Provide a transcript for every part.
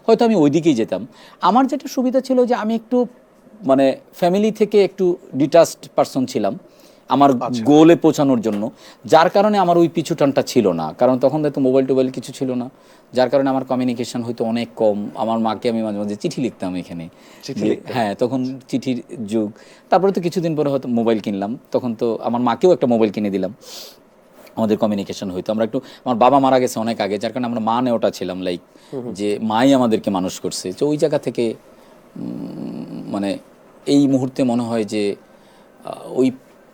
হয়তো আমি ওই দিকেই যেতাম। আমার যেটা সুবিধা ছিল যে আমি একটু মানে ফ্যামিলি থেকে একটু ডিটাচড পারসন ছিলাম আমার গোলে পৌঁছানোর জন্য, যার কারণে আমার ওই পিছু টানটা ছিল না। কারণ তখন তো মোবাইল টোবাইল কিছু ছিল না, যার কারণে আমার কমিউনিকেশন হয়তো অনেক কম। আমার মাকে আমি মাঝে মাঝে চিঠি লিখতাম এখানে, হ্যাঁ তখন চিঠির যুগ। তারপরে তো কিছুদিন পরে হয়তো মোবাইল কিনলাম, তখন তো আমার মাকেও একটা মোবাইল কিনে দিলাম, আমাদের কমিউনিকেশন হইতো। আমরা একটু, আমার বাবা মারা গেছে অনেক আগে, যার কারণে আমরা মা নেওয়াটা ছিলাম, লাইক যে মাই আমাদেরকে মানুষ করছে। তো ওই জায়গা থেকে মানে এই মুহূর্তে মনে হয় যে ওই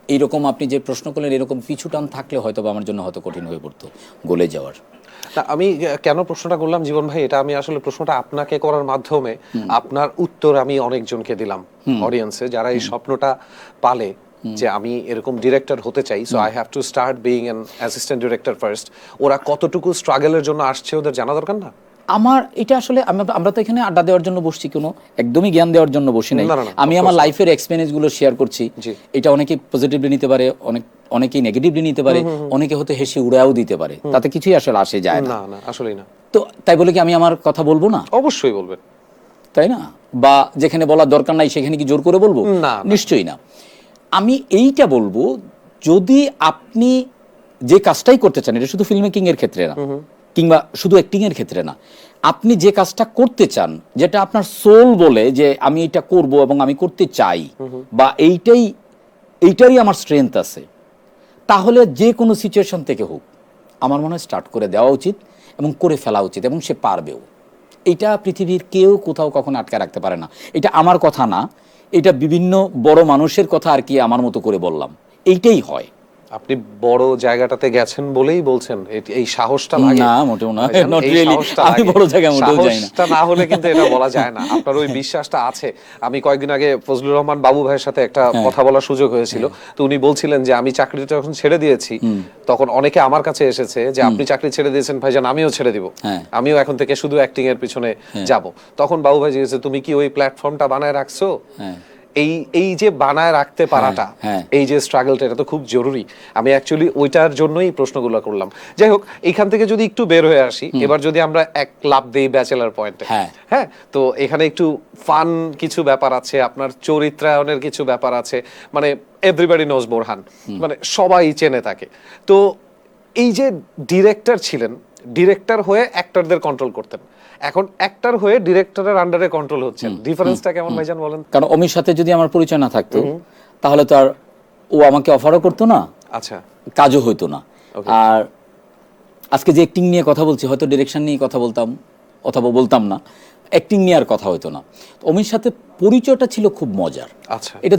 এইরকম আপনি যে প্রশ্ন করলেন এরকম পিছু টান থাকলে হয়তো আমার জন্য হয়তো কঠিন হয়ে পড়তো গলে যাওয়ার। আমি কেন প্রশ্নটা করলাম জীবন ভাই, এটা আমি আসলে প্রশ্নটা আপনাকে করার মাধ্যমে আপনার উত্তর আমি অনেকজনকে দিলাম অডিয়েন্সে, যারা এই স্বপ্নটা পালে যে আমি এরকম ডিরেক্টর হতে চাই, so I have to start being an assistant director first. ওরা কতটুকু স্ট্রাগলের জন্য আসছে ওদের জানা দরকার না? আমার এটা আসলে আমরা তো এখানে আড্ডা দেওয়ার জন্য বসছি, কোনো একদমই জ্ঞান দেওয়ার জন্য বসি নাই। আমি আমার লাইফের এক্সপেরিয়েন্স গুলো শেয়ার করছি। এটা অনেকে পজিটিভলি নিতে পারে, অনেকেই নেগেটিভলি নিতে পারে, অনেকে হয়তো হেসে উড়াও দিতে পারে, তাতে কিছুই আসলে আসে যায় না। না আসলেই না। তো তাই বলে কি আমি আমার কথা বলবো না? অবশ্যই বলবেন, তাই না? বা যেখানে বলার দরকার নাই সেখানে কি জোর করে বলবো? না, নিশ্চয়ই না। আমি এইটা বলবো, যদি আপনি যে কাজটাই করতে চান, এটা শুধু ফিল্ম মেকিং এর ক্ষেত্রে না কিংবা শুধু অ্যাক্টিং এর ক্ষেত্রে না, আপনি যে কাজটা করতে চান, যেটা আপনার সোল বলে যে আমি এটা করব এবং আমি করতে চাই, বা এইটাই আমার স্ট্রেংথ আছে, তাহলে যে কোনো সিচুয়েশন থেকে হোক আমার মনে হয় স্টার্ট করে দেওয়া উচিত এবং করে ফেলা উচিত, এবং সে পারবেও। এটা পৃথিবীর কেউ কোথাও কখনো আটকে রাখতে পারে না। এটা আমার কথা না, এটা বিভিন্ন বড় মানুষের কথা আর কি আমার মতো করে বললাম, এইটাই হয়। আপনি বড় জায়গাটাতে গেছেন বলেই বলছেন, এই সাহসটা লাগে না, মোটেও না, নট রিয়েলি। আমি বড় জায়গায় মোটেও যাই না। সাহসটা না হলে কিন্তু এটা বলা যায় না। আপনার ওই বিশ্বাসটা আছে। আমি কয়েকদিন আগে ফজলুর রহমান বাবু ভাইয়ের সাথে একটা কথা বলার সুযোগ হয়েছিল। তো উনি বলছিলেন যে আমি চাকরিটা যখন ছেড়ে দিয়েছি, তখন অনেকে আমার কাছে এসেছে যে আপনি চাকরি ছেড়ে দিয়েছেন ভাইজান, আমিও ছেড়ে দিব, আমিও এখন থেকে শুধু অ্যাক্টিং এর পিছনে যাব। তখন বাবু ভাই জিজ্ঞেস, তুমি কি ওই প্ল্যাটফর্মটা বানায় রাখছো? এই যে বানায় রাখতে পারাটা, এই যে স্ট্রাগলটা, এটা তো খুব জরুরি। আমি অ্যাকচুয়ালি ওইটার জন্যই প্রশ্নগুলো করলাম। যাই হোক, এইখান থেকে যদি একটু বের হয়ে আসি, এবার যদি আমরা এক লাফ দেই ব্যাচেলার পয়েন্টে। হ্যাঁ, তো এখানে একটু ফান কিছু ব্যাপার আছে, আপনার চরিত্রায়নের কিছু ব্যাপার আছে। মানে এভরিবডি নোজ বোরহান, মানে সবাই চেনে তাকে। তো এই যে ডিরেক্টর ছিলেন, ডিরেক্টর হয়ে অ্যাক্টরদের কন্ট্রোল করতেন, এখন অ্যাক্টর হয়ে ডিরেক্টরের আন্ডারে কন্ট্রোল হচ্ছেন, ডিফারেন্সটা কেমন ভাইজান বলেন? কারণ অমির সাথে যদি আমার পরিচয় না থাকতো, তাহলে তো আর ও আমাকে অফারও করতো না, আচ্ছা, কাজও হইতো না। আর আজকে যে অ্যাক্টিং নিয়ে কথা বলছি, হয়তো ডিরেকশন নিয়ে কথা বলতাম অথবা বলতাম না, অ্যাক্টিং নিয়ে আর কথা হইতো না। অমির সাথে পরিচয়টা ছিল খুব মজার। আচ্ছা, এটা